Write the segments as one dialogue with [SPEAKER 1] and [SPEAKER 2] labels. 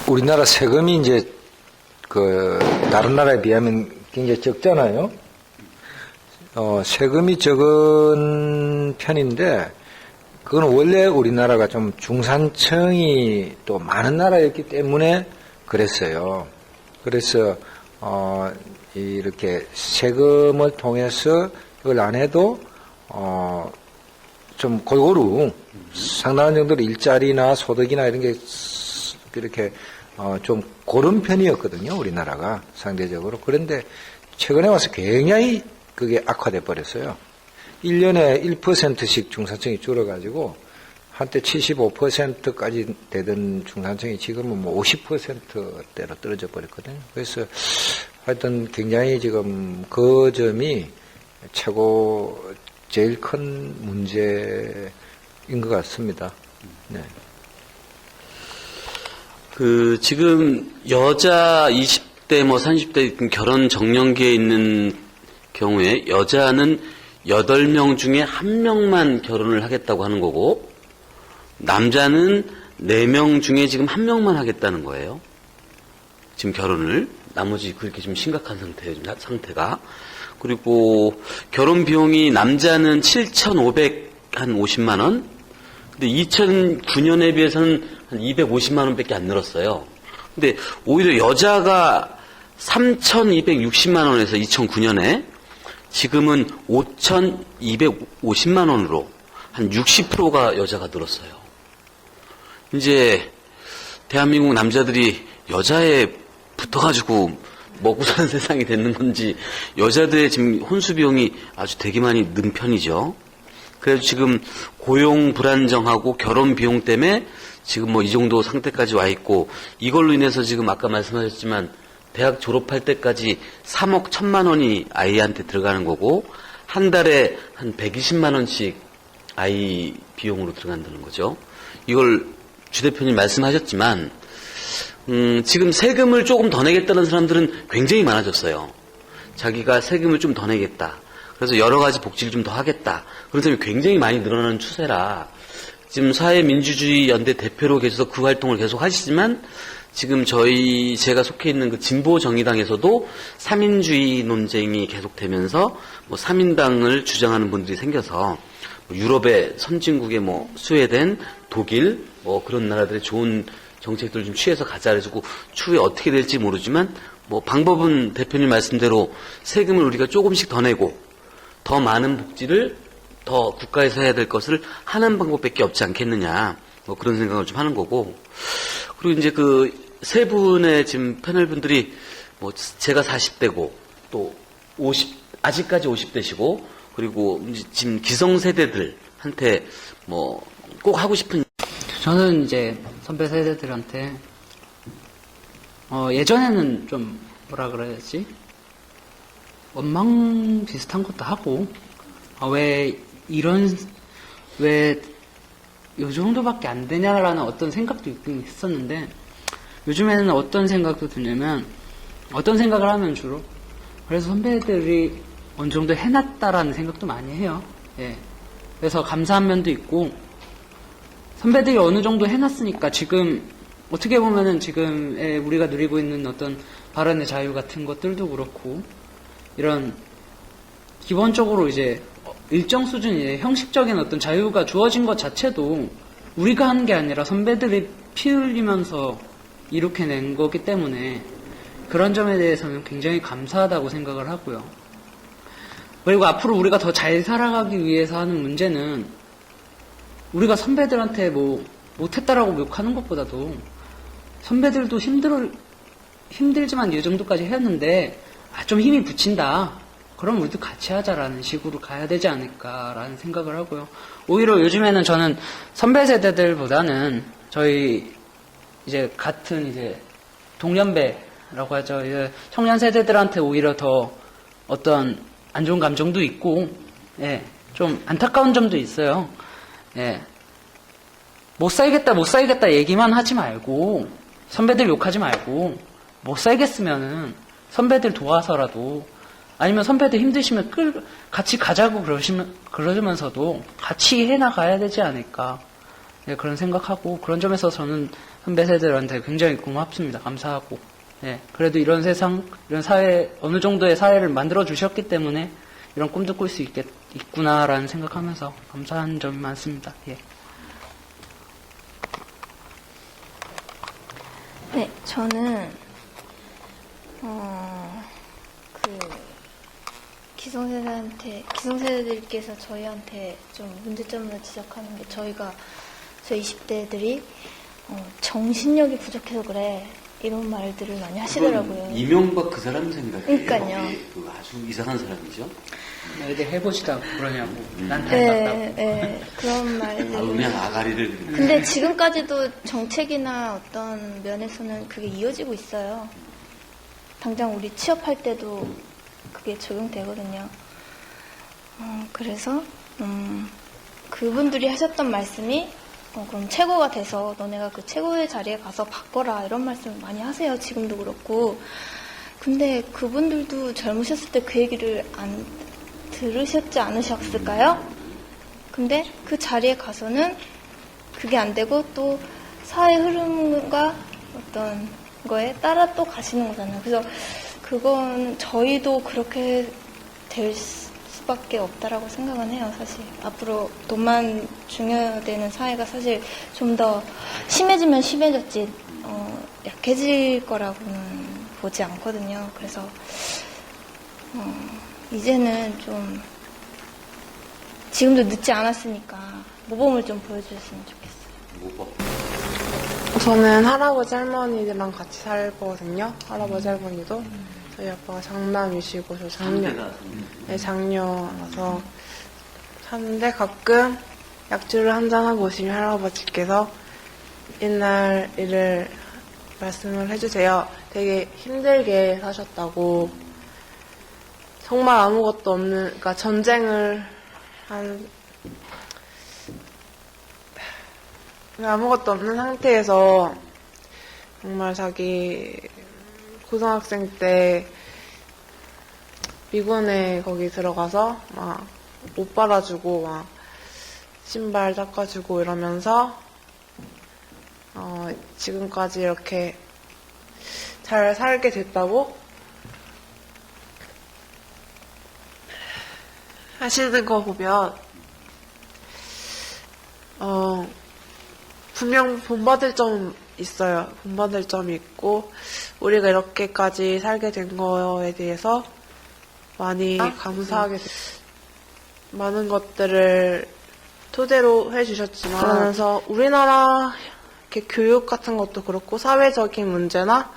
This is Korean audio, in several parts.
[SPEAKER 1] 우리나라 세금이 이제 다른 나라에 비하면 굉장히 적잖아요. 세금이 적은 편인데 그건 원래 우리나라가 좀 중산층이 또 많은 나라였기 때문에 그랬어요. 그래서 이렇게 세금을 통해서 이걸 안 해도 좀 골고루 상당한 정도로 일자리나 소득이나 이런 게 이렇게 좀 고른 편이었거든요, 우리나라가 상대적으로. 그런데 최근에 와서 굉장히 그게 악화돼 버렸어요. 1년에 1%씩 중산층이 줄어가지고 한때 75%까지 되던 중산층이 지금은 뭐 50%대로 떨어져 버렸거든요. 그래서 하여튼 굉장히 지금 그 점이 제일 큰 문제인 것 같습니다. 네.
[SPEAKER 2] 지금 여자 20대 뭐 30대 결혼 정년기에 있는 경우에 여자는 8명 중에 1명만 결혼을 하겠다고 하는 거고 남자는 4명 중에 지금 1명만 하겠다는 거예요. 지금 결혼을. 나머지 그렇게 좀 심각한 상태예요, 상태가. 그리고 결혼 비용이 남자는 7,550만 원. 근데 2009년에 비해서는 한 250만 원밖에 안 늘었어요. 근데 오히려 여자가 3,260만 원에서 2009년에 지금은 5,250만 원으로 한 60%가 여자가 늘었어요. 이제 대한민국 남자들이 여자에 붙어가지고 먹고 사는 세상이 됐는 건지 여자들의 지금 혼수 비용이 아주 되게 많이 는 편이죠. 그래서 지금 고용 불안정하고 결혼 비용 때문에 지금 뭐 이 정도 상태까지 와 있고 이걸로 인해서 지금 아까 말씀하셨지만 대학 졸업할 때까지 3억 1천만 원이 아이한테 들어가는 거고 한 달에 한 120만 원씩 아이 비용으로 들어간다는 거죠. 이걸 주 대표님 말씀하셨지만 지금 세금을 조금 더 내겠다는 사람들은 굉장히 많아졌어요. 자기가 세금을 좀 더 내겠다. 그래서 여러 가지 복지를 좀 더 하겠다. 그런 사람이 굉장히 많이 늘어나는 추세라 지금 사회민주주의 연대 대표로 계셔서 그 활동을 계속 하시지만 지금 제가 속해 있는 그 진보정의당에서도 3인주의 논쟁이 계속되면서 뭐 3인당을 주장하는 분들이 생겨서 유럽의 선진국의 뭐 스웨덴, 독일 뭐 그런 나라들의 좋은 정책들을 좀 취해서 가자 그래가지고 추후에 어떻게 될지 모르지만 뭐 방법은 대표님 말씀대로 세금을 우리가 조금씩 더 내고 더 많은 복지를 더 국가에서 해야 될 것을 하는 방법밖에 없지 않겠느냐 뭐 그런 생각을 좀 하는 거고 그리고 이제 그 세 분의 지금 패널 분들이 뭐 제가 40대고 또 아직까지 50대시고 그리고 이제 지금 기성세대들한테 뭐 꼭 하고 싶은
[SPEAKER 3] 저는 이제 선배 세대들한테 예전에는 좀 뭐라 그래야지 원망 비슷한 것도 하고 왜 요 정도밖에 안 되냐라는 어떤 생각도 있긴 했었는데 요즘에는 어떤 생각도 드냐면 어떤 생각을 하면 주로 그래서 선배들이 어느 정도 해놨다라는 생각도 많이 해요. 예. 그래서 감사한 면도 있고 선배들이 어느 정도 해놨으니까 지금 어떻게 보면은 지금의 우리가 누리고 있는 어떤 발언의 자유 같은 것들도 그렇고 이런 기본적으로 이제 일정 수준의 형식적인 어떤 자유가 주어진 것 자체도 우리가 하는 게 아니라 선배들이 피 흘리면서 이렇게 낸 거기 때문에 그런 점에 대해서는 굉장히 감사하다고 생각을 하고요. 그리고 앞으로 우리가 더 잘 살아가기 위해서 하는 문제는 우리가 선배들한테 뭐 못했다라고 욕하는 것보다도 선배들도 힘들지만 이 정도까지 했는데 좀 힘이 붙인다. 그럼 우리도 같이 하자라는 식으로 가야 되지 않을까라는 생각을 하고요. 오히려 요즘에는 저는 선배 세대들보다는 저희 이제 같은 이제 동년배라고 하죠. 이제 청년 세대들한테 오히려 더 어떤 안 좋은 감정도 있고, 예, 좀 안타까운 점도 있어요. 예, 못 살겠다 얘기만 하지 말고 선배들 욕하지 말고 못 살겠으면은 선배들 도와서라도 아니면 선배들 힘드시면 같이 가자고 그러시면서도 같이 해나가야 되지 않을까. 예, 그런 생각하고 그런 점에서 저는 선배 세대들한테 굉장히 고맙습니다. 감사하고 예, 그래도 이런 세상, 이런 사회, 어느 정도의 사회를 만들어 주셨기 때문에 이런 꿈도 꿀 수 있구나라는 생각하면서 감사한 점이 많습니다. 예.
[SPEAKER 4] 네, 저는 기성세대들께서 저희한테 좀 문제점을 지적하는 게 저희 20대들이 정신력이 부족해서 그래 이런 말들을 많이 하시더라고요.
[SPEAKER 2] 이명박 그 사람 생각이에요.
[SPEAKER 4] 그러니까요.
[SPEAKER 2] 그 아주 이상한 사람이죠.
[SPEAKER 3] 애들 해보지도 않고 그러냐고 난
[SPEAKER 4] 네,
[SPEAKER 3] 닮았다고.
[SPEAKER 4] 네, 그런 말들.
[SPEAKER 2] 음양 아가리를.
[SPEAKER 4] 근데 지금까지도 정책이나 어떤 면에서는 그게 이어지고 있어요. 당장 우리 취업할 때도 그게 적용되거든요. 그래서 그분들이 하셨던 말씀이 그럼 최고가 돼서 너네가 그 최고의 자리에 가서 바꿔라 이런 말씀 많이 하세요. 지금도 그렇고. 근데 그분들도 젊으셨을 때 그 얘기를 안 들으셨지 않으셨을까요? 근데 그 자리에 가서는 그게 안 되고 또 사회 흐름과 어떤 거에 따라 또 가시는 거잖아요. 그래서 그건 저희도 그렇게 될 수밖에 없다라고 생각은 해요. 사실 앞으로 돈만 중요되는 사회가 사실 좀 더 심해지면 심해졌지 약해질 거라고는 보지 않거든요. 그래서 이제는 좀 지금도 늦지 않았으니까 모범을 좀 보여주셨으면 좋겠어요.
[SPEAKER 2] 뭐,
[SPEAKER 5] 저는 할아버지 할머니들이랑 같이 살거든요. 할아버지 할머니도 저희 아빠가 장남이시고 저 장녀라서 사는데 가끔 약주를 한잔하고 오시면 할아버지께서 옛날 일을 말씀을 해주세요. 되게 힘들게 사셨다고 정말 아무것도 없는 그러니까 전쟁을 아무것도 없는 상태에서 정말 자기 고등학생 때 미군에 거기 들어가서 막 옷 빨아주고 막 신발 닦아주고 이러면서 지금까지 이렇게 잘 살게 됐다고 하시는 거 보면 분명 본받을 점 있어요. 본받을 점이 있고 우리가 이렇게까지 살게 된 거에 대해서 많이 감사하게 많은 것들을 토대로 해주셨지만 그러면서 우리나라 이렇게 교육 같은 것도 그렇고 사회적인 문제나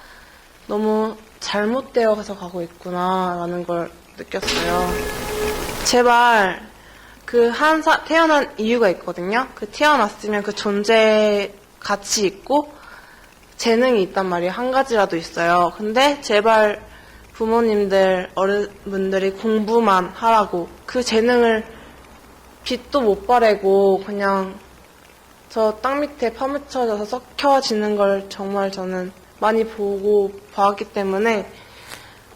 [SPEAKER 5] 너무 잘못되어서 가고 있구나라는 걸 느꼈어요. 제발 태어난 이유가 있거든요. 그 태어났으면 그 존재 가치 있고 재능이 있단 말이에요. 한 가지라도 있어요. 근데 제발 부모님들, 어른분들이 공부만 하라고 그 재능을 빛도 못 바래고 그냥 저 땅 밑에 파묻혀져서 썩혀지는 걸 정말 저는 많이 보고 봐왔기 때문에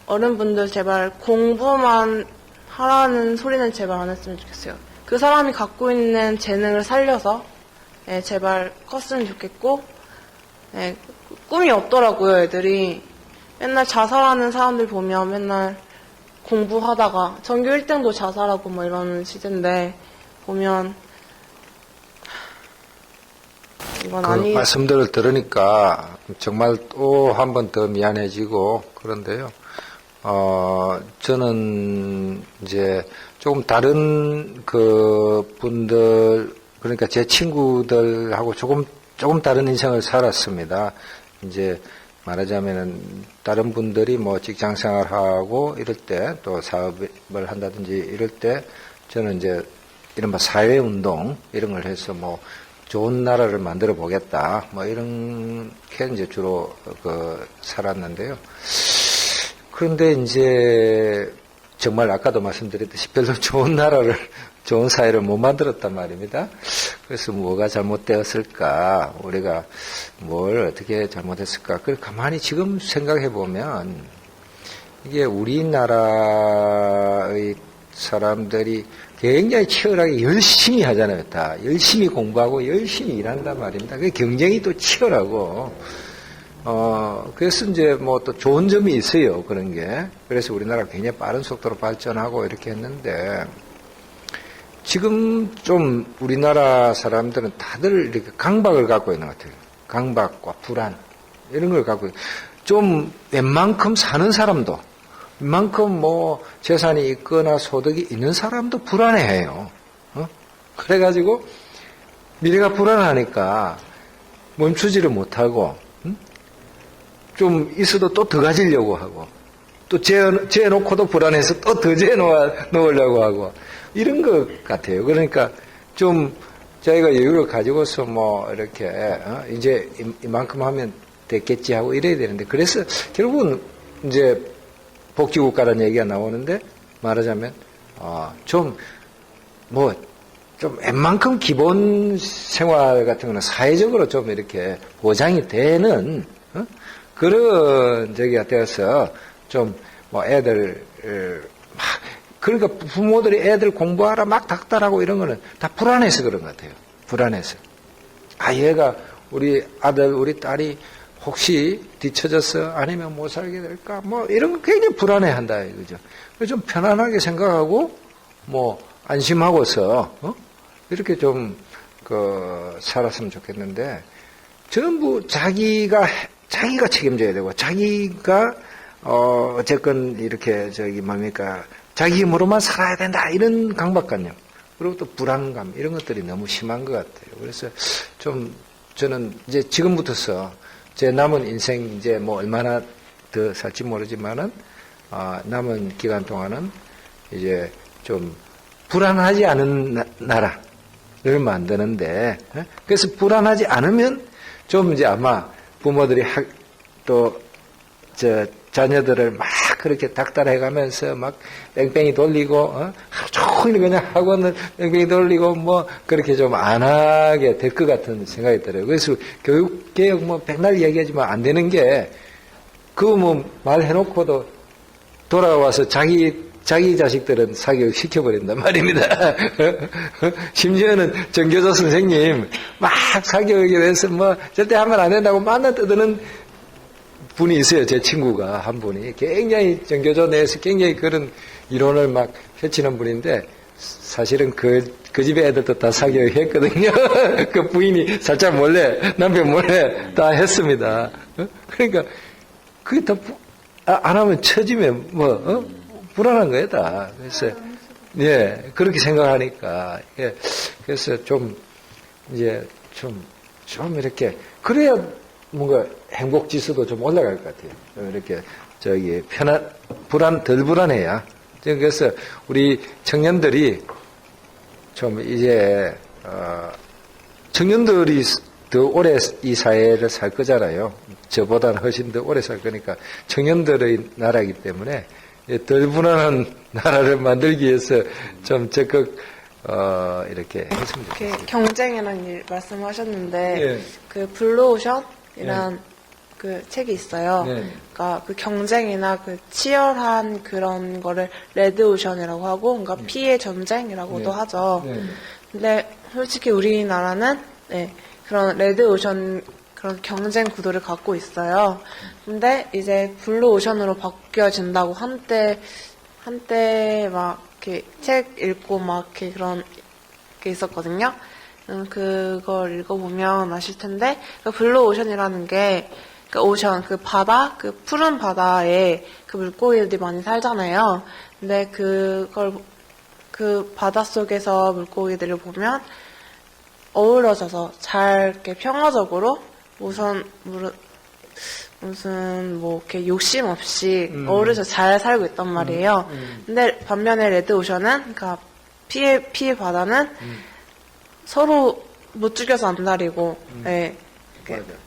[SPEAKER 5] 어른분들 제발 공부만 하라는 소리는 제발 안 했으면 좋겠어요. 그 사람이 갖고 있는 재능을 살려서 제발 컸으면 좋겠고 꿈이 없더라고요. 애들이 맨날 자살하는 사람들 보면 맨날 공부하다가 전교 1등도 자살하고 뭐 이러는 시대인데 보면 이건
[SPEAKER 1] 그
[SPEAKER 5] 아니
[SPEAKER 1] 말씀들을 들으니까 정말 또 한 번 더 미안해지고 그런데요. 저는 이제 조금 다른 그 분들, 그러니까 제 친구들하고 조금 다른 인생을 살았습니다. 이제 말하자면은 다른 분들이 뭐 직장 생활하고 이럴 때 또 사업을 한다든지 이럴 때 저는 이제 이른바 사회운동 이런 걸 해서 뭐 좋은 나라를 만들어 보겠다 뭐 이렇게 이제 주로 살았는데요. 그런데 이제 정말 아까도 말씀드렸듯이 별로 좋은 나라를, 좋은 사회를 못 만들었단 말입니다. 그래서 뭐가 잘못되었을까? 우리가 뭘 어떻게 잘못했을까? 그걸 가만히 지금 생각해 보면 이게 우리나라의 사람들이 굉장히 치열하게 열심히 하잖아요. 다 열심히 공부하고 열심히 일한단 말입니다. 그 경쟁이 또 치열하고 그래서 이제 뭐 또 좋은 점이 있어요. 그런 게. 그래서 우리나라가 굉장히 빠른 속도로 발전하고 이렇게 했는데 지금 좀 우리나라 사람들은 다들 이렇게 강박을 갖고 있는 것 같아요. 강박과 불안 이런 걸 갖고 좀 웬만큼 사는 사람도 웬만큼 뭐 재산이 있거나 소득이 있는 사람도 불안해해요. 그래가지고 미래가 불안하니까 멈추지를 못하고 좀 있어도 또 더 가지려고 하고 또 재놓고도 불안해서 또 더 재놓으려고 하고 이런 것 같아요. 그러니까 좀 저희가 여유를 가지고서 뭐 이렇게 이제 이만큼 하면 됐겠지 하고 이래야 되는데 그래서 결국은 이제 복지국가라는 얘기가 나오는데 말하자면 좀 웬만큼 기본 생활 같은 거는 사회적으로 좀 이렇게 보장이 되는 그런 저기가 되어서 좀 뭐 애들 막 그러니까 부모들이 애들 공부하라 막 닥달하고 이런 거는 다 불안해서 그런 것 같아요. 불안해서. 얘가 우리 아들 우리 딸이 혹시 뒤처져서 아니면 못 살게 될까 뭐 이런 거 굉장히 불안해한다 이거죠. 그래서 좀 편안하게 생각하고 뭐 안심하고서 이렇게 좀 살았으면 좋겠는데 전부 자기가 책임져야 되고 자기가 어쨌건 이렇게 자기 힘으로만 살아야 된다 이런 강박관념 그리고 또 불안감 이런 것들이 너무 심한 것 같아요. 그래서 좀 저는 이제 지금부터서 제 남은 인생 이제 뭐 얼마나 더 살지 모르지만은 남은 기간 동안은 이제 좀 불안하지 않은 나라를 만드는데 그래서 불안하지 않으면 좀 이제 아마 부모들이 자녀들을 막 그렇게 닥달해가면서 막 뺑뺑이 돌리고 하루 종일 그냥 학원을 뺑뺑이 돌리고 뭐 그렇게 좀 안 하게 될 것 같은 생각이 들어요. 그래서 교육개혁 뭐 백날 얘기하지만 안 되는 게 그거 뭐 말해놓고도 돌아와서 자기 자식들은 사교육 시켜버린단 말입니다. 심지어는 정교조 선생님 막 사교육에 대해서 뭐 절대 하면 안 된다고 만나 떠드는 분이 있어요. 제 친구가 한 분이 굉장히 정교조 내에서 굉장히 그런 이론을 막 펼치는 분인데 사실은 그 집에 애들도 다 사교육 했거든요. 그 부인이 살짝 남편 몰래 다 했습니다. 그러니까 그게 다 안 하면 처지면 불안한 거야 다. 그래서 그렇게 생각하니까 그래서 좀 이제 좀 이렇게 그래야 뭔가 행복 지수도 좀 올라갈 것 같아요. 이렇게 덜 불안해야. 그래서 우리 청년들이 좀 이제 청년들이 더 오래 이 사회를 살 거잖아요. 저보다는 훨씬 더 오래 살 거니까 청년들의 나라이기 때문에 덜 불안한 나라를 만들기 위해서 좀 적극 이렇게 했으면 좋겠어요.
[SPEAKER 5] 경쟁이라는 일 말씀하셨는데 그 블루오션이란 그 책이 있어요. 그러니까 그 경쟁이나 그 치열한 그런 거를 레드오션이라고 하고, 그러니까 피해 전쟁이라고도 하죠. 근데 솔직히 우리나라는 그런 레드오션 그런 경쟁 구도를 갖고 있어요. 근데 이제 블루오션으로 바뀌어진다고 한때 막 이렇게 책 읽고 막 이렇게 그런 게 있었거든요. 그걸 읽어보면 아실 텐데, 그 블루오션이라는 게, 그 오션, 그 바다, 그 푸른 바다에 그 물고기들이 많이 살잖아요. 근데 그 바다 속에서 물고기들을 보면 어우러져서 잘 이렇게 평화적으로 무슨 뭐 이렇게 욕심 없이 어우러져 잘 살고 있단 말이에요. 근데 반면에 레드오션은, 그러니까 피해 바다는 서로 못 죽여서 안달이고,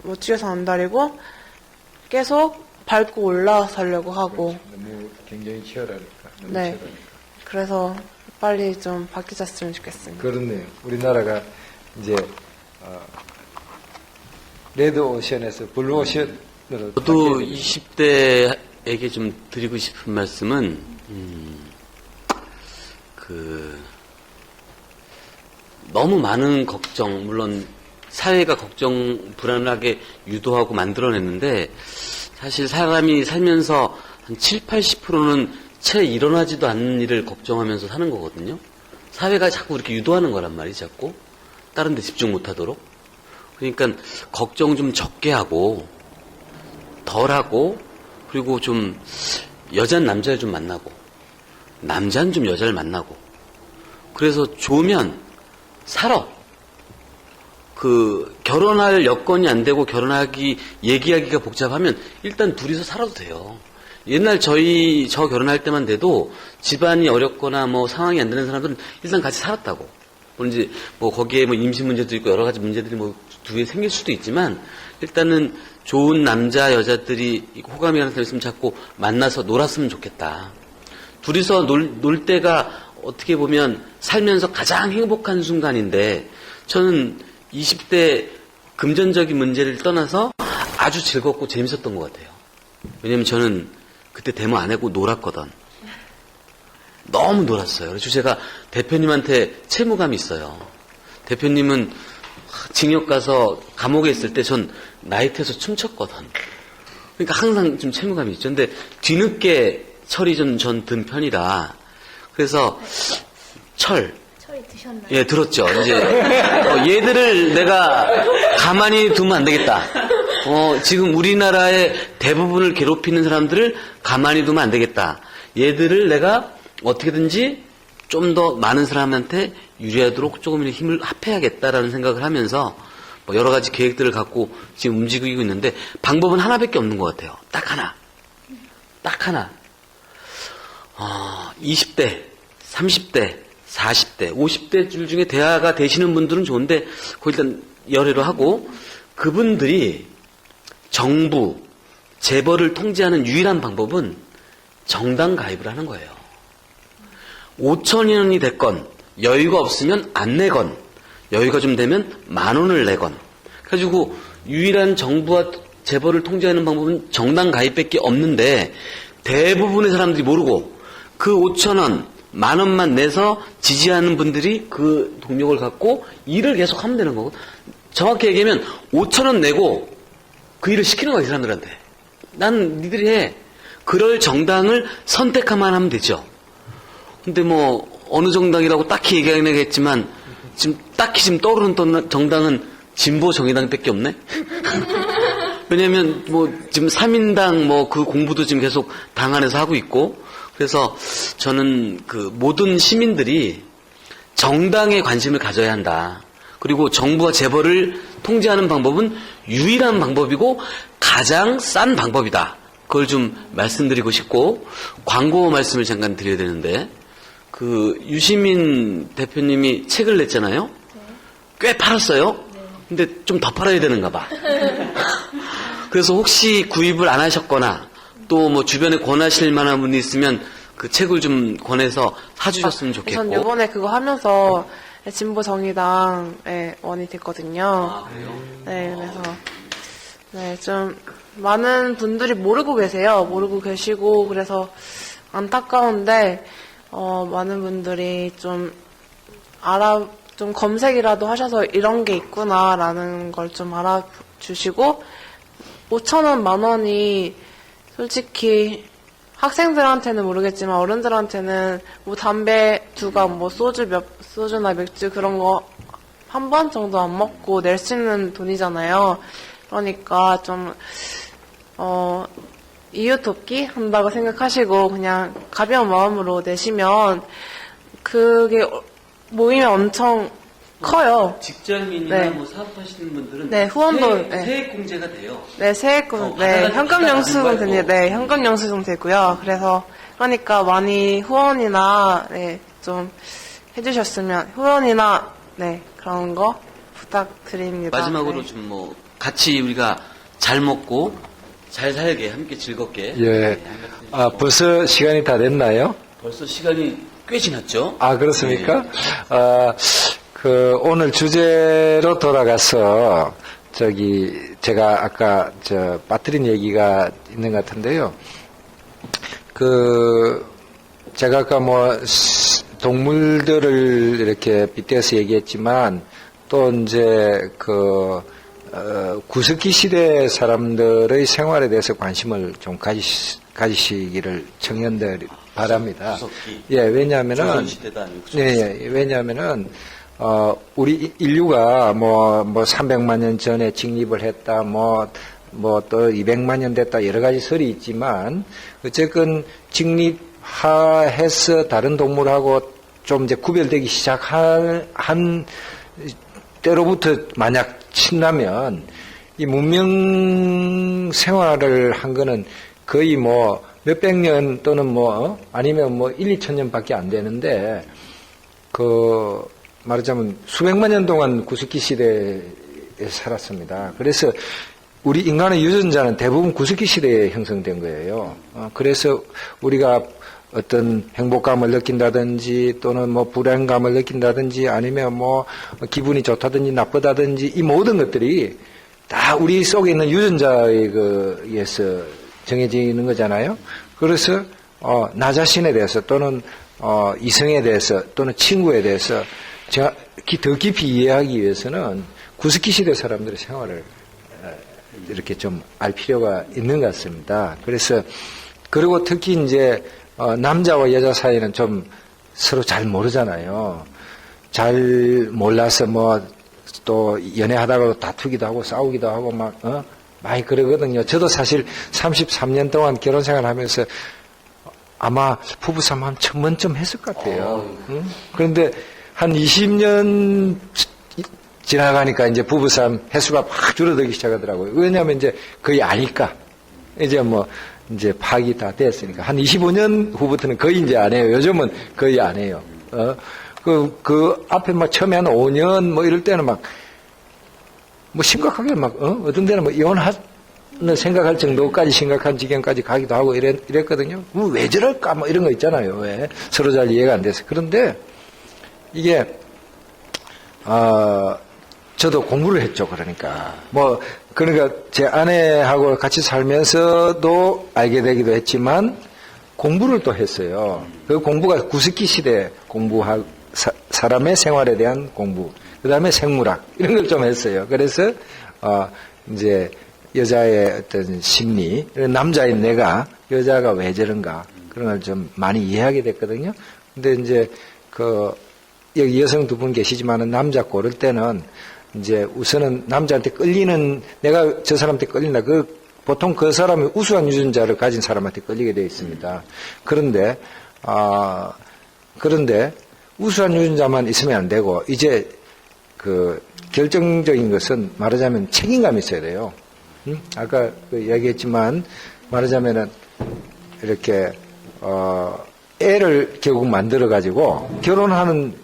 [SPEAKER 5] 못 죽여서 안달이고, 계속 밟고 올라서려고 하고.
[SPEAKER 1] 너무 굉장히 치열하니까.
[SPEAKER 5] 그래서 빨리 좀 바뀌었으면 좋겠습니다.
[SPEAKER 1] 그렇네요. 우리나라가 이제 레드오션에서 블루오션으로.
[SPEAKER 2] 저도 20대에게 좀 드리고 싶은 말씀은 너무 많은 걱정, 물론 사회가 걱정, 불안하게 유도하고 만들어냈는데, 사실 사람이 살면서 한 7, 80%는 채 일어나지도 않는 일을 걱정하면서 사는 거거든요. 사회가 자꾸 이렇게 유도하는 거란 말이지, 자꾸. 다른 데 집중 못 하도록. 그러니까 걱정 좀 적게 하고, 덜 하고, 그리고 좀 여자는 남자를 좀 만나고, 남자는 좀 여자를 만나고, 그래서 좋으면 살아. 결혼할 여건이 안 되고 얘기하기가 복잡하면 일단 둘이서 살아도 돼요. 옛날 저 결혼할 때만 돼도 집안이 어렵거나 뭐 상황이 안 되는 사람들은 일단 같이 살았다고. 이제 거기에 임신 문제도 있고 여러 가지 문제들이 뒤에 생길 수도 있지만 일단은 좋은 남자 여자들이 호감이 가는 사람 있으면 자꾸 만나서 놀았으면 좋겠다. 둘이서 놀 때가 어떻게 보면 살면서 가장 행복한 순간인데 저는 20대 금전적인 문제를 떠나서 아주 즐겁고 재밌었던 것 같아요. 왜냐면 저는 그때 데모 안 하고 놀았거든. 너무 놀았어요. 그래서 제가 대표님한테 채무감이 있어요. 대표님은 징역 가서 감옥에 있을 때 전 나이트에서 춤췄거든. 그러니까 항상 좀 채무감이 있죠. 근데 뒤늦게 철이 전 든 편이라. 그래서
[SPEAKER 4] 철이 드셨나요?
[SPEAKER 2] 예, 들었죠. 이제 얘들을 내가 가만히 두면 안 되겠다. 지금 우리나라의 대부분을 괴롭히는 사람들을 가만히 두면 안 되겠다. 얘들을 내가 어떻게든지 좀 더 많은 사람한테 유리하도록 조금이라도 힘을 합해야겠다라는 생각을 하면서 여러 가지 계획들을 갖고 지금 움직이고 있는데 방법은 하나밖에 없는 것 같아요. 딱 하나. 20대, 30대, 40대, 50대 줄 중에 대화가 되시는 분들은 좋은데 그거 일단 열애로 하고 그분들이 정부, 재벌을 통제하는 유일한 방법은 정당 가입을 하는 거예요. 5천원이 됐건 여유가 없으면 안 내건 여유가 좀 되면 10,000원을 내건 그래가지고 유일한 정부와 재벌을 통제하는 방법은 정당 가입밖에 없는데 대부분의 사람들이 모르고 그 5,000원, 10,000원만 내서 지지하는 분들이 그 동력을 갖고 일을 계속 하면 되는 거고 정확히 얘기하면 5,000원 내고 그 일을 시키는 거야 이 사람들한테. 난 니들이 해. 그럴 정당을 선택하면 하면 되죠. 근데 어느 정당이라고 딱히 얘기하긴 하겠지만 지금 떠오르는 정당은 진보 정의당밖에 없네. 왜냐면 지금 3인당 그 공부도 지금 계속 당 안에서 하고 있고 그래서 저는 모든 시민들이 정당에 관심을 가져야 한다. 그리고 정부와 재벌을 통제하는 방법은 유일한 방법이고 가장 싼 방법이다. 그걸 좀 말씀드리고 싶고 광고 말씀을 잠깐 드려야 되는데 유시민 대표님이 책을 냈잖아요. 꽤 팔았어요. 근데 좀 더 팔아야 되는가 봐. 그래서 혹시 구입을 안 하셨거나 또 주변에 권하실 만한 분이 있으면 그 책을 좀 권해서 사주셨으면 좋겠고.
[SPEAKER 5] 전 이번에 그거 하면서 진보 정의당의 원이 됐거든요.
[SPEAKER 2] 아, 그래요?
[SPEAKER 5] 네, 그래서 좀 많은 분들이 모르고 계세요. 모르고 계시고 그래서 안타까운데 많은 분들이 좀 검색이라도 하셔서 이런 게 있구나라는 걸 좀 알아주시고 5,000원, 10,000원이 솔직히 학생들한테는 모르겠지만 어른들한테는 담배 2갑, 소주나 맥주 그런 거 한 번 정도 안 먹고 낼 수 있는 돈이잖아요. 그러니까 좀 이웃 돕기 한다고 생각하시고 그냥 가벼운 마음으로 내시면 그게 모이면 엄청 커요.
[SPEAKER 2] 직장인이나
[SPEAKER 5] 네.
[SPEAKER 2] 사업하시는 분들은
[SPEAKER 5] 네, 후원도
[SPEAKER 2] 세액 공제가 돼요.
[SPEAKER 5] 네, 세액금,
[SPEAKER 2] 받아가지고
[SPEAKER 5] 현금 영수증
[SPEAKER 2] 받아가지고
[SPEAKER 5] 되니,
[SPEAKER 2] 있고.
[SPEAKER 5] 현금 영수증 되고요. 그러니까 많이 후원이나, 좀 해주셨으면, 후원이나, 그런 거 부탁드립니다.
[SPEAKER 2] 마지막으로
[SPEAKER 5] 네.
[SPEAKER 2] 좀 같이 우리가 잘 먹고 잘 살게 함께 즐겁게.
[SPEAKER 1] 예. 벌써 시간이 다 됐나요?
[SPEAKER 2] 벌써 시간이 꽤 지났죠?
[SPEAKER 1] 그렇습니까?
[SPEAKER 2] 네.
[SPEAKER 1] 오늘 주제로 돌아가서, 제가 아까, 빠뜨린 얘기가 있는 것 같은데요. 제가 아까 동물들을 이렇게 빗대서 얘기했지만 또 이제 구석기 시대 사람들의 생활에 대해서 관심을 좀 가지시기를 청년들 바랍니다.
[SPEAKER 2] 구석기.
[SPEAKER 1] 예, 왜냐하면은
[SPEAKER 2] 조선시대도 아니고
[SPEAKER 1] 예, 왜냐하면은 우리 인류가 뭐 300만 년 전에 직립을 했다, 뭐 또 200만 년 됐다 여러 가지 설이 있지만 어쨌건 직립해서 다른 동물하고 좀 이제 구별되기 시작한 때로부터 만약 친다면 이 문명 생활을 한 거는 거의 뭐 몇백 년 또는 아니면 1, 2천 년밖에 안 되는데 말하자면 수백만 년 동안 구석기 시대에 살았습니다. 그래서 우리 인간의 유전자는 대부분 구석기 시대에 형성된 거예요. 그래서 우리가 어떤 행복감을 느낀다든지 또는 불안감을 느낀다든지 아니면 기분이 좋다든지 나쁘다든지 이 모든 것들이 다 우리 속에 있는 유전자에 의해서 정해지는 거잖아요. 그래서 나 자신에 대해서 또는 이성에 대해서 또는 친구에 대해서 더 깊이 이해하기 위해서는 구석기 시대 사람들의 생활을 이렇게 좀 알 필요가 있는 것 같습니다. 그리고 특히 이제 남자와 여자 사이는 좀 서로 잘 모르잖아요. 잘 몰라서 또 연애하다가도 다투기도 하고 싸우기도 하고 많이 그러거든요. 저도 사실 33년 동안 결혼 생활 하면서 아마 부부싸움 한 1000번쯤 했을 것 같아요. 응? 그런데 한 20년 지나가니까 이제 부부싸움 횟수가 확 줄어들기 시작하더라고요. 왜냐하면 이제 거의 아니까. 이제 이제 파악이 다 됐으니까. 한 25년 후부터는 거의 이제 안 해요. 요즘은 거의 안 해요. 앞에 처음에 한 5년 이럴 때는 심각하게 어떤 데는 이혼하는 생각할 정도까지 심각한 지경까지 가기도 하고 이랬거든요. 왜 저럴까? 이런 거 있잖아요. 왜? 서로 잘 이해가 안 돼서. 그런데 이게, 저도 공부를 했죠. 그러니까 제 아내하고 같이 살면서도 알게 되기도 했지만 공부를 또 했어요. 그 공부가 구석기 시대 사람의 생활에 대한 공부, 그 다음에 생물학 이런 걸 좀 했어요. 그래서 이제 여자의 어떤 심리, 남자인 내가 여자가 왜 저런가 그런 걸 좀 많이 이해하게 됐거든요. 근데 이제 여기 여성 두 분 계시지만은 남자 고를 때는 이제 우선은 남자한테 내가 저 사람한테 끌린다. 보통 그 사람이 우수한 유전자를 가진 사람한테 끌리게 되어 있습니다. 그런데 우수한 유전자만 있으면 안 되고, 이제 결정적인 것은 말하자면 책임감이 있어야 돼요. 아까 이야기했지만, 말하자면은, 이렇게, 애를 결국 만들어가지고, 결혼하는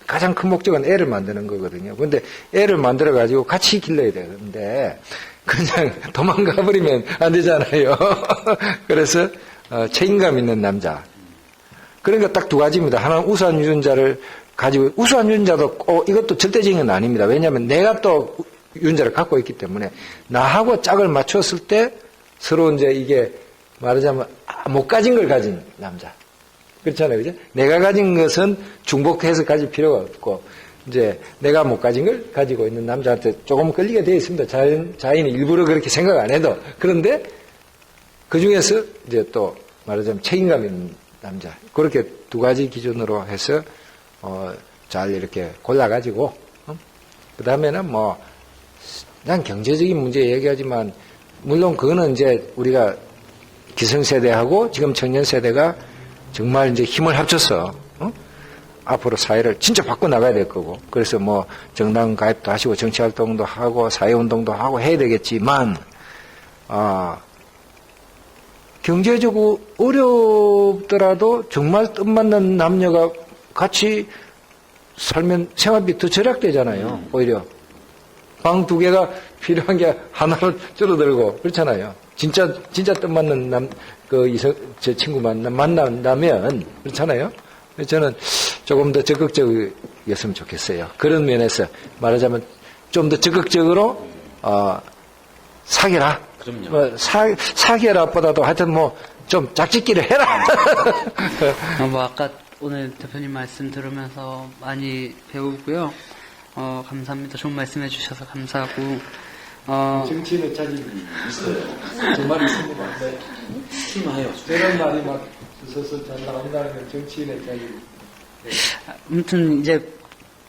[SPEAKER 1] 가장 큰 목적은 애를 만드는 거거든요. 근데 애를 만들어가지고 같이 길러야 되는데, 그냥 도망가 버리면 안 되잖아요. 그래서, 책임감 있는 남자. 그러니까 딱 두 가지입니다. 하나는 우수한 유전자를 가지고, 우수한 유전자도 이것도 절대적인 건 아닙니다. 왜냐하면 내가 또 유전자를 갖고 있기 때문에 나하고 짝을 맞췄을 때 서로 이제 이게 말하자면 못 가진 걸 가진 남자. 그렇잖아요. 그죠? 내가 가진 것은 중복해서 가질 필요가 없고, 이제 내가 못 가진 걸 가지고 있는 남자한테 조금 끌리게 되어 있습니다. 자인이 일부러 그렇게 생각 안 해도. 그런데 그 중에서 이제 또 말하자면 책임감 있는 남자. 그렇게 두 가지 기준으로 해서, 잘 이렇게 골라가지고, 그 다음에는 난 경제적인 문제 얘기하지만, 물론 그거는 이제 우리가 기성세대하고 지금 청년세대가 정말 이제 힘을 합쳐서, 앞으로 사회를 진짜 바꿔 나가야 될 거고, 그래서 정당 가입도 하시고 정치활동도 하고 사회운동도 하고 해야 되겠지만, 경제적으로 어렵더라도 정말 뜻맞는 남녀가 같이 살면 생활비 더 절약되잖아요. 오히려 방 2개가 필요한 게 하나로 줄어들고 그렇잖아요. 진짜 뜻맞는 제 친구만 만난다면 그렇잖아요. 저는 조금 더 적극적이었으면 좋겠어요. 그런 면에서 말하자면 좀 더 적극적으로 사귀라.
[SPEAKER 2] 그럼요.
[SPEAKER 1] 사귀라보다도 하여튼 좀 짝짓기를 해라.
[SPEAKER 3] 아까 오늘 대표님 말씀 들으면서 많이 배우고요. 감사합니다. 좋은 말씀 해주셔서 감사하고.
[SPEAKER 1] 정치인의 자질이 있어요. 정말 있습니다. 네.
[SPEAKER 2] 팀하여
[SPEAKER 1] 저런 말이 막 서서 잘 나온다는 건 정치인의 자질이.
[SPEAKER 3] 아무튼 이제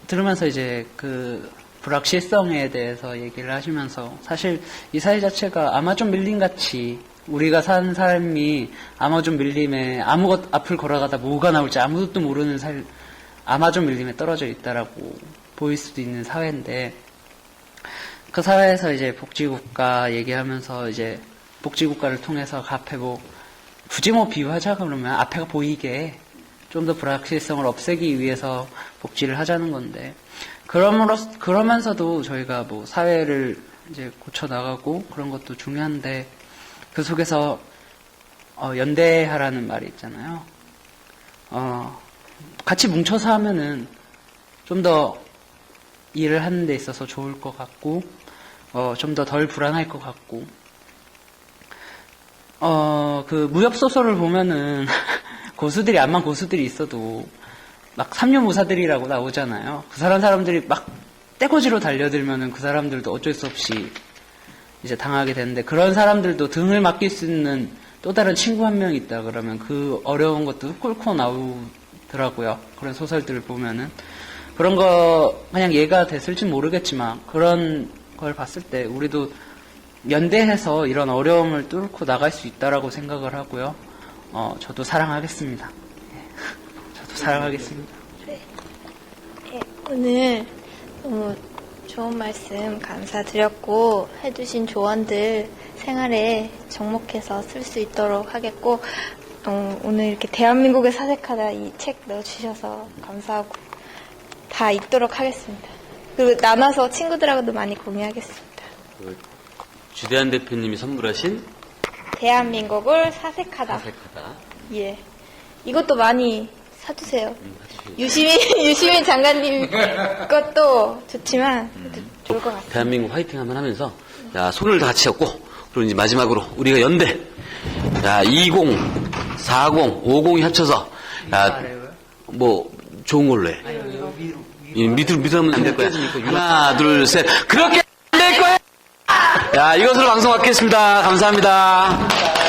[SPEAKER 3] 들으면서 이제 그 불확실성에 대해서 얘기를 하시면서 사실 이 사회 자체가 아마존 밀림 같이 우리가 사는 삶이 아마존 밀림에 아무것 앞을 걸어가다 뭐가 나올지 아무것도 모르는 아마존 밀림에 떨어져 있다라고 보일 수도 있는 사회인데 그 사회에서 이제 복지국가 얘기하면서 이제 복지국가를 통해서 앞에 굳이 비유하자 그러면 앞에가 보이게 좀 더 불확실성을 없애기 위해서 복지를 하자는 건데 그러면서도 저희가 사회를 이제 고쳐 나가고 그런 것도 중요한데 그 속에서 연대하라는 말이 있잖아요. 같이 뭉쳐서 하면은 좀 더 일을 하는 데 있어서 좋을 것 같고 좀 더 덜 불안할 것 같고 그 무협 소설을 보면은 고수들이 암만 고수들이 있어도 막 삼류무사들이라고 나오잖아요. 그 사람들이 막 떼거지로 달려들면은 그 사람들도 어쩔 수 없이 이제 당하게 되는데 그런 사람들도 등을 맡길 수 있는 또 다른 친구 한 명 있다 그러면 그 어려운 것도 꿇고 나오더라고요. 그런 소설들을 보면은 그런 거 그냥 얘가 됐을지 모르겠지만 그런 걸 봤을 때 우리도 연대해서 이런 어려움을 뚫고 나갈 수 있다라고 생각을 하고요. 저도 사랑하겠습니다. 저도 사랑하겠습니다.
[SPEAKER 4] 네. 네, 오늘 너무 좋은 말씀 감사드렸고 해주신 조언들 생활에 접목해서 쓸 수 있도록 하겠고 오늘 이렇게 대한민국을 사색하다 이 책 넣어주셔서 감사하고 다 읽도록 하겠습니다. 그리고 나눠서 친구들하고도 많이 공유하겠습니다.
[SPEAKER 2] 주대한 대표님이 선물하신
[SPEAKER 4] 대한민국을 사색하다. 예. 이것도 많이 사주세요. 유시민 장관님 것도 좋지만 좋을 것 같아요.
[SPEAKER 2] 대한민국 화이팅 한번 하면서 야, 손을 다 같이 잡고 그리고 이제 마지막으로 우리가 연대 20, 40, 50이 합쳐서 좋은 걸로 해. 밑으로 하면 안 될 거야. 하나, 둘, 셋. 그렇게 안 될 거야! 야, 이것으로 방송 마치겠습니다. 감사합니다.